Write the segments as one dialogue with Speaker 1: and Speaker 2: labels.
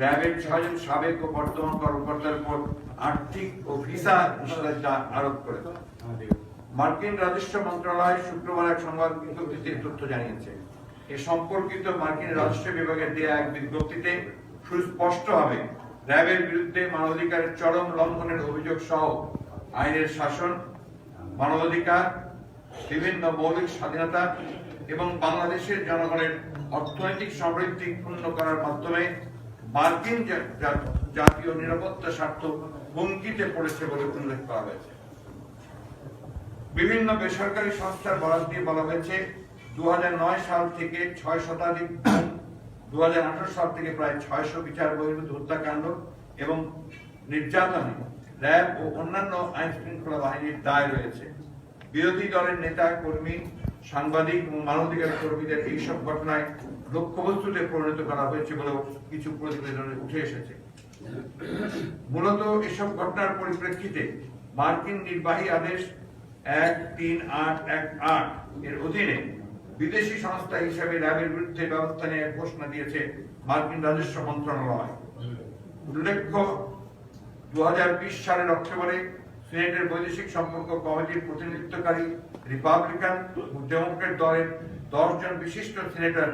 Speaker 1: র্যাবের 6 জন সাবেক ও বর্তমান কর্মকর্তার উপর আর্থিক ও ভিসা নিষেধাজ্ঞা আরোপ করেছে। মার্কিন রাজস্ব মন্ত্রণালয় শুক্রবার এক সংবাদ বিজ্ঞপ্তিতে তথ্য জানিয়েছে। এ সম্পর্কিত মার্কিন রাজস্ব বিভাগের দেয়া এক বিজ্ঞপ্তিতে সুস্পষ্টভাবে র্যাবের বিরুদ্ধে মানবাধিকারের চরম লঙ্ঘনের অভিযোগ সহ আইনের শাসন, মানবাধিকার, বিভিন্ন মৌলিক স্বাধীনতা এবং বাংলাদেশের জনগণের অর্থনৈতিক সমৃদ্ধি ক্ষুণ্ণ করার মাধ্যমে মার্কিন জাতীয় নিরাপত্তা স্বার্থ হুমকিতে পড়েছে বলে উল্লেখ করা হয়েছে। বিভিন্ন বেসরকারি সংস্থার বরাত দিয়ে বলা হয়েছে 2009 সাল থেকে 6 শতাধিক, 2018 সাল থেকে প্রায় 600 বিচার বহির্ভূত হত্যাকাণ্ড এবং নির্যাতনে র্যাব ও অন্যান্য আইন শৃঙ্খলা বাহিনীর দায় রয়েছে। বিরোধী দলের নেতা, কর্মী, সাংবাদিক এবং মানবাধিকার কর্মীদের এইসব ঘটনায় লক্ষ্যবস্তুতে পরিণত করা হয়েছে বলেও কিছু প্রতিবেদনে উঠে এসেছে। মূলত এসব ঘটনার পরিপ্রেক্ষিতে মার্কিন নির্বাহী আদেশ 13818 এর অধীনে বিদেশি সংস্থা হিসেবে র্যাবের বিরুদ্ধে ব্যবস্থা নেওয়ার ঘোষণা দিয়েছে মার্কিন রাজস্ব মন্ত্রণালয়। উল্লেখ্য, 2020 সালের অক্টোবরে সিনেটের বৈদেশিক সম্পর্ক কমিটির প্রতিনিধিত্বকারী রিপাবলিকান ও ডেমোক্রেট দলের 10 জন বিশিষ্ট সিনেটর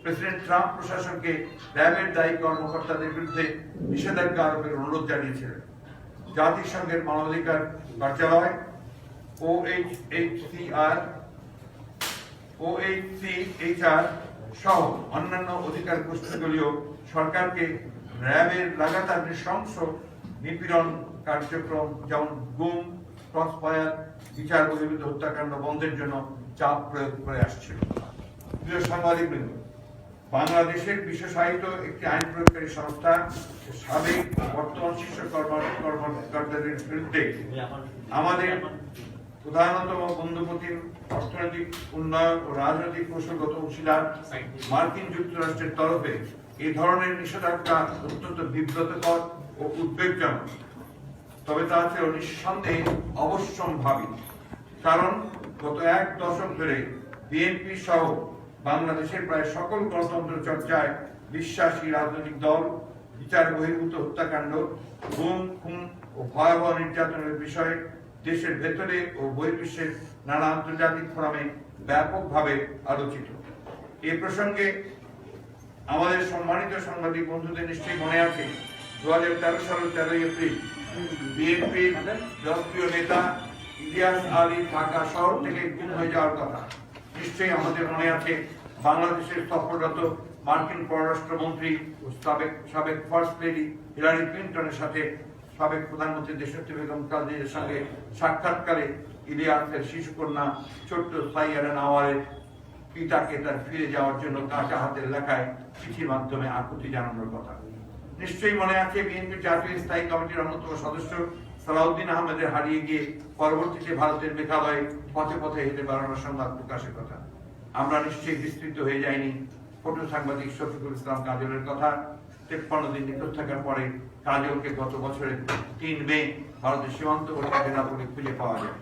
Speaker 1: প্রেসিডেন্ট ট্রাম্প প্রশাসনকে র্যাবের দায়ী কর্মকর্তাদের বিরুদ্ধে নিষেধাজ্ঞা আরোপের অনুরোধ জানিয়েছিলেন। জাতিসংঘের মানবাধিকার কার্যালয় OHCHR সহ অন্যান্য অধিকার গোষ্ঠীগুলিও সরকারকে র্যাবের লাগাতার নৃশংস নিপীড়ন কার্যক্রম যেমন গুম, ক্রসফায়ার, বিচার বহির্ভূত হত্যাকাণ্ড বন্ধের জন্য চাপ প্রয়োগ করে আসছিল। প্রিয় সাংবাদিকবৃন্দ, বাংলাদেশের বিশেষায়িত একটি আইন প্রয়োগকারী সংস্থা সাবেক বর্তমান শীর্ষ কর্মকর্তাদের বিরুদ্ধে আমাদের প্রধানতম বন্ধুপ্রতিম অর্থনৈতিক উন্নয়ন ও রাজনৈতিক কৌশলগত অংশীদার মার্কিন যুক্তরাষ্ট্রের তরফে এই ধরনের নিষেধাজ্ঞা অত্যন্ত বিব্রতকর ও উদ্বেগজনক। তবে তা ছিল নিঃসন্দেহে অবশ্যম্ভাবী, কারণ গত 1 দশক ধরে বিএনপি সহ বাংলাদেশের প্রায় সকল গণতন্ত্র চর্চায় বিশ্বাসী রাজনৈতিক দল বিচার বহির্ভূত হত্যাকাণ্ড, গুম, খুন ও ভয়াবহ নির্যাতনের বিষয়ে দেশের ভেতরে ও বহির্বিশ্বের নানা আন্তর্জাতিক ফোরামে ব্যাপকভাবে আলোচিত। এই প্রসঙ্গে আমাদের সম্মানিত সাংবাদিক বন্ধুদের নিশ্চয়ই মনে আছে 2013 সালের 13 এপ্রিল বিএনপির জনপ্রিয় নেতা ইলিয়াস আলী ঢাকা শহর থেকে গুম হয়ে যাওয়ার কথা। নিশ্চয়ই আমাদের মনে আছে বাংলাদেশের সফররত মার্কিন পররাষ্ট্রমন্ত্রী ও সাবেক ফার্স্ট লেডি হিলারি ক্লিন্টনের সাথে সাবেক প্রধানমন্ত্রী দেশনেত্রী বেগম খালেদার সঙ্গে সাক্ষাৎকারে ইলিয়াসের শিশুকন্যা ছোট্ট সাইয়ারা নাওয়ারের পিতাকে তার ফিরে যাওয়ার জন্য কাঁচা হাতের লেখায় চিঠির মাধ্যমে আকুতি জানানোর কথা। নিশ্চয়ই মনে আছে বিএনপি জাতীয় স্থায়ী কমিটির অন্যতম সদস্য সালাউদ্দিন আহমেদের হারিয়ে গিয়ে পরবর্তীতে ভারতের মেঘালয়ে পথে পথে হেঁটে বেড়ানোর সংবাদ প্রকাশের কথা। আমরা নিশ্চয়ই বিস্তৃত হয়ে যায়নি ফটো সাংবাদিক শফিকুল ইসলাম কাজলের কথা। 53 দিন নিখোঁজ থাকার পরে কাজলকে গত বছরের 3 মে ভারতের সীমান্তবর্তী বেনাপোলে খুঁজে পাওয়া যায়।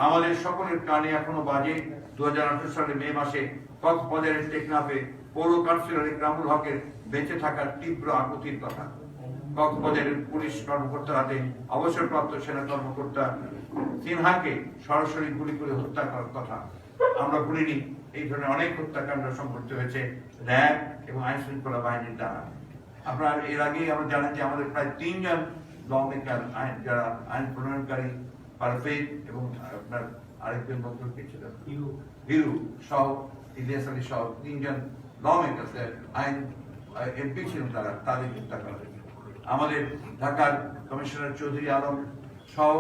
Speaker 1: আমাদের সকলের কানে এখনো বাজে 2018 সালের মে মাসে কক্সবাজারের টেকনাফে পৌর কাউন্সিলর ইকরামুল হকের বেঁচে থাকার তীব্র আকুতির কথা। কক্সবাজারের পুলিশ কর্মকর্তার হাতে অবসরপ্রাপ্ত সেনা কর্মকর্তা সিনহাকে সরাসরি গুলি করে হত্যা করার কথা। আমরা ভুলিনি এই ধরনের অনেক হত্যাকাণ্ড সংঘটিত হয়েছে র্যাব এবং আইন শৃঙ্খলা বাহিনীর দ্বারা। আপনার এর আগেই আমরা জানেন যে আমাদের প্রায় 3 জন ল মেকার, যারা আইন প্রণয়নকারী, পারভেজ এবং আপনার আরেকজন বক্তব্য ছিল হিরু সহ ইলিয়াস আলী সহ 3 জন ল মেকার আইন এমপি ছিলেন, তাদের হত্যা করা হয়েছে। আমাদের ঢাকার কমিশনার চৌধুরী আলম সহ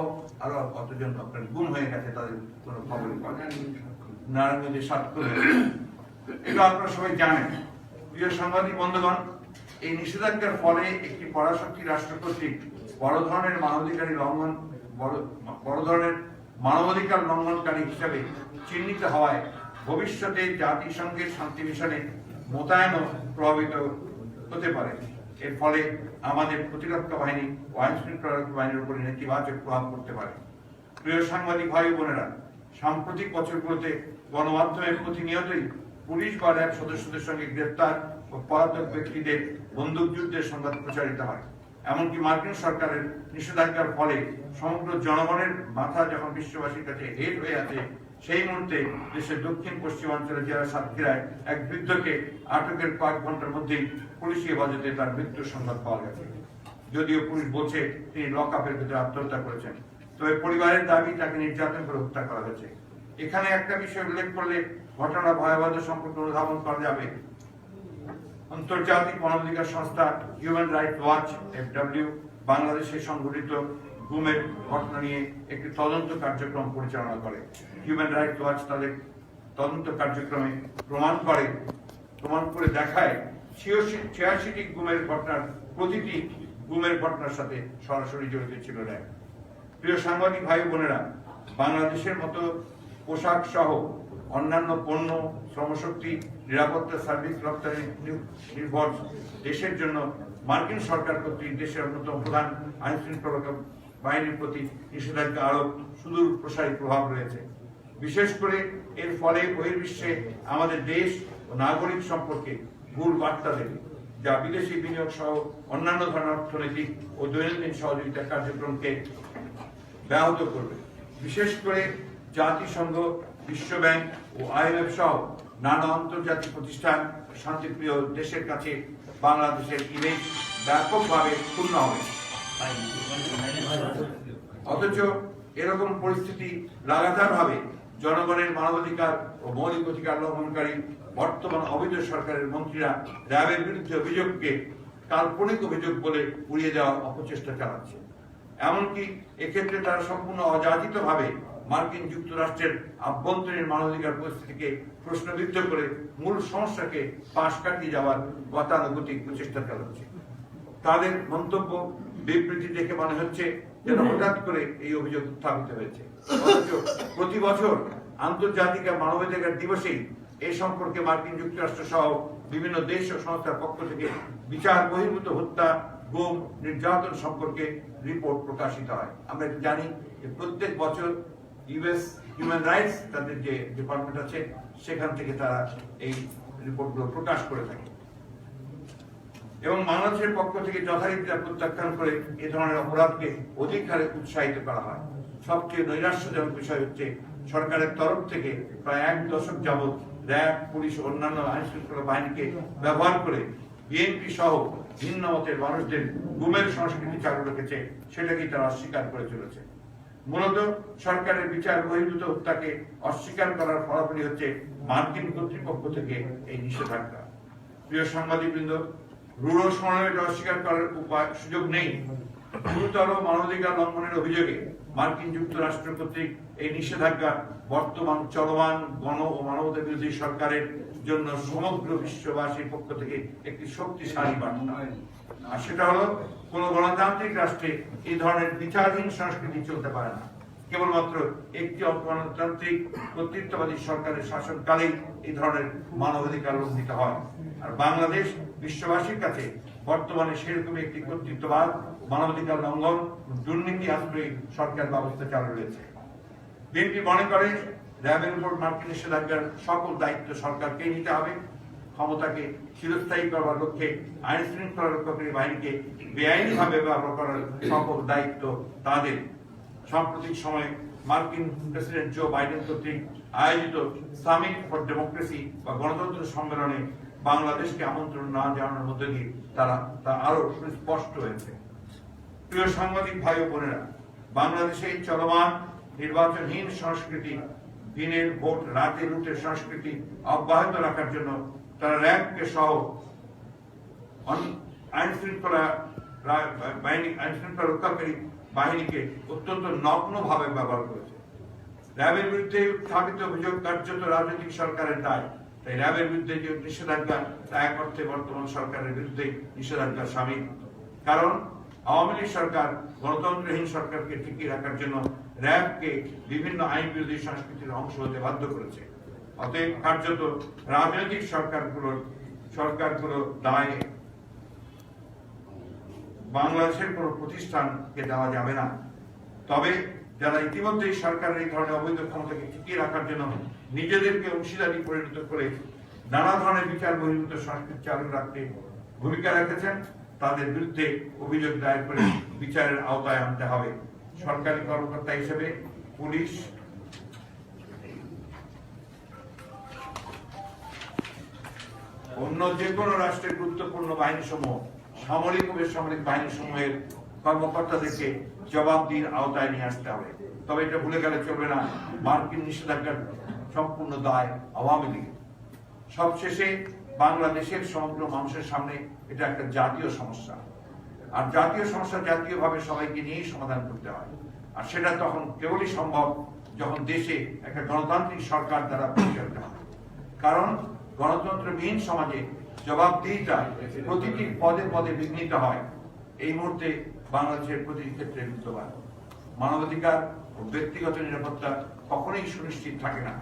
Speaker 1: আরো কতজন আপনার গুম হয়ে গেছে, তাদের কোনো খবর পান। নারায়ণগঞ্জে 7 করে, এটা আপনারা সবাই জানেন। প্রিয় সাংবাদিক বন্ধুগণ, এই নিষেধাজ্ঞার ফলে একটি পরাশক্তি রাষ্ট্র কর্তৃক বড় ধরনের মানবাধিকার লঙ্ঘনকারী হিসাবে চিহ্নিত হওয়ায় ভবিষ্যতে জাতিসংঘের শান্তি মিশনে মোতায়েনও প্রভাবিত হতে পারে। এর ফলে আমাদের প্রতিরক্ষা বাহিনী ও আইন শৃঙ্খলা বাহিনীর উপর নেতিবাচক প্রভাব পড়তে পারে। প্রিয় সাংবাদিক ভাই বোনেরা, সাম্প্রতিক বছরগুলোতে গণমাধ্যমে প্রতিনিয়তই পুলিশ বা র্যাব সদস্যদের সঙ্গে গ্রেফতার ও পলাতক ব্যক্তিদের বন্দুকযুদ্ধের সংবাদ প্রচারিত হয়। এমনকি মার্কিন সরকারের নিষেধাজ্ঞার ফলে সমগ্র জনগণের মাথা যখন বিশ্ববাসীর কাছে হেট হয়ে আছে, সেই মুহূর্তে দেশের দক্ষিণ পশ্চিমাঞ্চলের জেলা সাতক্ষীরায় এক বৃদ্ধকে আটকের কয়েক ঘন্টার মধ্যেই পুলিশি হেফাজতে তার মৃত্যুর সংবাদ পাওয়া গেছে। যদিও পুলিশ বলছে তিনি লকআপের ভিতরে আত্মহত্যা করেছেন, তবে পরিবারের দাবি তাকে নির্যাতন করে হত্যা করা হয়েছে। এখানে একটা বিষয় উল্লেখ করলে ঘটনা ভয়াবহ সম্পর্কে অনুধাবন করা যাবে। আন্তর্জাতিক মানবাধিকার সংস্থা হিউম্যান রাইটস ওয়াচ (FW) বাংলাদেশে সংঘটিত গুমের ঘটনা নিয়ে একটি তদন্ত কার্যক্রম পরিচালনা করে। হিউম্যান রাইটস ওয়াচ তাদের তদন্ত কার্যক্রমে প্রমাণ করে দেখায় 86টি গুমের ঘটনার প্রতিটি গুমের ঘটনার সাথে সরাসরি জড়িত ছিল র্যাব। প্রিয় সাংবাদিক ভাই বোনেরা, বাংলাদেশের মতো পোশাক সহ অন্যান্য পণ্য, শ্রমশক্তি, নিরাপত্তা সার্ভিস রপ্তানি নির্ভর দেশের জন্য মার্কিন সরকার কর্তৃক দেশের অন্যতম প্রধান আইন শৃঙ্খলা বাহিনীর প্রতি নিষেধাজ্ঞা আরোপ সুদূর প্রসারী প্রভাব রয়েছে। বিশেষ করে এর ফলে বহির্বিশ্বে আমাদের দেশ ও নাগরিক সম্পর্কে ভুল বার্তা দেবে, যা বিদেশি বিনিয়োগ সহ অন্যান্য ধরনের অর্থনৈতিক ও দৈনন্দিন সহযোগিতা কার্যক্রমকে ব্যাহত করবে। বিশেষ করে জাতিসংঘ, বিশ্ব ব্যাংক ও IMF সহ নানা আন্তর্জাতিক প্রতিষ্ঠান, শান্তিপ্রিয় দেশের কাছে বাংলাদেশের ইমেজ ব্যাপকভাবে ক্ষুণ্ণ হবে। অথচ এরকম পরিস্থিতি লাগাতারভাবে জনগণের মানবাধিকার ও মৌলিক অধিকার লঙ্ঘনকারী বর্তমান অবৈধ সরকারের মন্ত্রীরা র্যাবের বিরুদ্ধে অভিযোগকে কাল্পনিক অভিযোগ বলে উড়িয়ে দেওয়ার অপচেষ্টা চালাচ্ছে। এমনকি এক্ষেত্রে তারা সম্পূর্ণ অযাচিতভাবে মার্কিন যুক্তরাষ্ট্রের আভ্যন্তরীণ মানবাধিকার পরিস্থিতিকে প্রশ্নবিদ্ধ করে মূল সমস্যাকে পাশ কাটিয়ে যাওয়ার গতানুগতিক প্রচেষ্টা চালাচ্ছে। তাদের মন্তব্য, বিবৃতি দেখে মনে হচ্ছে যেন হঠাৎ করে এই অভিযোগ উত্থাপিত হয়েছে। অথচ প্রতি বছর আন্তর্জাতিক মানবাধিকার দিবসেই এই সম্পর্কে মার্কিন যুক্তরাষ্ট্র সহ বিভিন্ন দেশ ও সংস্থার পক্ষ থেকে বিচার বহির্ভূত হত্যা, গুম, নির্যাতন সম্পর্কে রিপোর্ট প্রকাশিত হয়। আমরা জানি যে প্রত্যেক বছর ইউএস হিউম্যান রাইটস তাদের যে ডিপার্টমেন্ট আছে সেখান থেকে তারা এই রিপোর্টগুলো প্রকাশ করে থাকে এবং বাংলাদেশের পক্ষ থেকে যথারীতি প্রত্যাখ্যান করে এ ধরনের অপরাধকে অধিক হারে উৎসাহিত করা হয়। সবচেয়ে নৈরাশ্যজনক বিষয় হচ্ছে সরকারের তরফ থেকে প্রায় 1 দশক যাবৎ র্যাব, পুলিশ ও অন্যান্য আইন শৃঙ্খলা বাহিনীকে ব্যবহার করে বিএনপি সহ ভিন্ন মতের মানুষদের গুমের সংস্কৃতি চালু রেখেছে, সেটাকেই তারা অস্বীকার করে চলেছে। মূলত সরকারের বিচার বহির্ভূত হত্যাকে অস্বীকার করার ফলাফলই হচ্ছে মার্কিন কর্তৃপক্ষ থেকে এই নিষেধাজ্ঞা। প্রিয় সাংবাদিকবৃন্দ, রূঢ় সমন্বয়টা অস্বীকার করার সুযোগ নেই। গুরুতর মানবাধিকার লঙ্ঘনের অভিযোগে মার্কিন যুক্তরাষ্ট্র কর্তৃক এই নিষেধাজ্ঞা বর্তমান চলমান গণ ও মানবতা বিরোধী সরকারের জন্য সমগ্র বিশ্ববাসীর পক্ষ থেকে একটি শক্তিশালী বার্তা। আর সেটা হলো, কোন গণতান্ত্রিক রাষ্ট্রে এই ধরনের বিচারহীন সংস্কৃতি চলতে পারে না। কেবলমাত্র একটি গণতান্ত্রিক কর্তৃত্ববাদী সরকারের শাসনকালেই এই ধরনের মানবাধিকার লঙ্ঘিত হয়। আর বাংলাদেশ বিশ্ববাসীর কাছে বর্তমানে সেরকম একটি কর্তৃত্ববাদ, মানবাধিকার লঙ্ঘন, দুর্নীতি আশ্রয়ী সরকার ব্যবস্থা চালু রয়েছে। বিএনপি মনে করে র্যাবের উপর মার্কিন নিষেধাজ্ঞার সকল দায়িত্ব সরকারকে নিতে হবে। ক্ষমতাকে চিরস্থায়ী করবার লক্ষ্যে আইন শৃঙ্খলা রক্ষাকারী বাহিনীকে বেআইনিভাবে ব্যবহার করার সকল দায়িত্ব তাদের। সাম্প্রতিক সময়ে মার্কিন প্রেসিডেন্ট জো বাইডেন কর্তৃক আয়োজিত সামিট ফর ডেমোক্রেসি বা গণতন্ত্র সম্মেলনে বাংলাদেশকে আমন্ত্রণ না জানানোর মধ্যে দিয়ে তা আরো সুস্পষ্ট হয়েছে। প্রিয় সাংবাদিক ভাই ও বোনেরা, বাংলাদেশে চলমান নির্বাচনহীন সংস্কৃতি, দিনের ভোট রাতে লুটের সংস্কৃতি অব্যাহত রাখার জন্য তারা র্যাবকে সহ আইন শৃঙ্খলা রক্ষাকারী বাহিনীকে অত্যন্ত নগ্নভাবে ব্যবহার করেছে। র্যাবের বিরুদ্ধে উত্থাপিত অভিযোগ কার্যত রাজনৈতিক সরকারের দায়। তাই র্যাবের বিরুদ্ধে যে নিষেধাজ্ঞা, তা এক অর্থে বর্তমান সরকারের বিরুদ্ধে নিষেধাজ্ঞার শামিল। কারণ আওয়ামী লীগ সরকার গণতন্ত্রহীন সরকারকে টিকিয়ে রাখার জন্য র্যাবকে বিভিন্ন আইন বিরোধী সংস্কৃতির অংশ হতে বাধ্য করেছে। অতএব কার্যত রাজনৈতিক সরকারগুলো দায় বাংলাদেশের কোন প্রতিষ্ঠানকে দেওয়া যাবে না। তবে যারা ইতিমধ্যেই সরকারের এই ধরনের অবৈধ ক্ষমতাকে টিকিয়ে রাখার জন্য নিজেদেরকে অংশীদারি পরিণত করে নানা ধরনের বিচার বহির্ভূত সংস্কৃতি চালু রাখতে ভূমিকা রেখেছেন, তাদের বিরুদ্ধে অভিযোগ দায়ের করে বিচারের আওতায় আনতে হবে। সরকারি কর্মকর্তা হিসেবে পুলিশ, অন্য যে কোনো রাষ্ট্রের গুরুত্বপূর্ণ বাহিনী সমূহ, সামরিক ও বেসামরিক বাহিনী সমূহের কর্মকর্তাদেরকে জবাবদিহির আওতায় নিয়ে আসতে হবে। তবে এটা ভুলে গেলে চলবে না, মার্কিন নিষেধাজ্ঞার সম্পূর্ণ দায় আওয়ামী লীগের। সবশেষে বাংলাদেশের সমগ্র মানুষের সামনে এটা একটা জাতীয় সমস্যা, আর জাতীয় সমস্যা জাতীয়ভাবে সবাইকে নিয়েই সমাধান করতে হয়। আর সেটা তখন কেবলই সম্ভব যখন দেশে একটা গণতান্ত্রিক সরকার দ্বারা পরিচালিত হয়। কারণ গণতন্ত্রবিহীন সমাজে জবাবদিহিতা প্রতিটি পদে পদে বিঘ্নিত হয়। এই মুহূর্তে বাংলাদেশের প্রতিটি ক্ষেত্রে বিদ্যমান। মানবাধিকার ও ব্যক্তিগত নিরাপত্তা কখনোই সুনিশ্চিত থাকে না।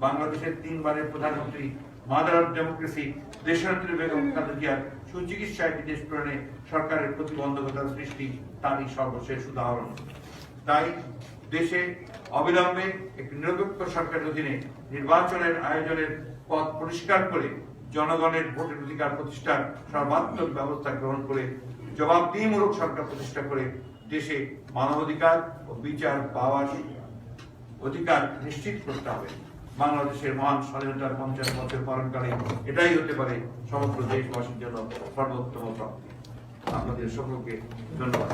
Speaker 1: বাংলাদেশের 3 বারের প্রধানমন্ত্রী, মাদার অফ ডেমোক্রেসি দেশনেত্রী বেগম খালেদা জিয়ার সুচিকিৎসায় বিদেশ প্রেরণে সরকারের প্রতিবন্ধকতার সৃষ্টি তারই সর্বশেষ উদাহরণ। তাই দেশে অবিলম্বে একটি নিরপেক্ষ সরকারের অধীনে নির্বাচনের আয়োজনের পথ পরিষ্কার করে জনগণের ভোটের অধিকার প্রতিষ্ঠার সর্বাত্মক ব্যবস্থা গ্রহণ করে জবাবদিহিমূলক সরকার প্রতিষ্ঠা করে দেশে মানবাধিকার ও বিচার পাওয়ার অধিকার নিশ্চিত করতে হবে। বাংলাদেশের মহান স্বাধীনতার 50 বছর পালনকালে এটাই হতে পারে সমগ্র দেশবাসীর জন্য সর্বোত্তম প্রাপ্তি। আপনাদের সকলকে ধন্যবাদ।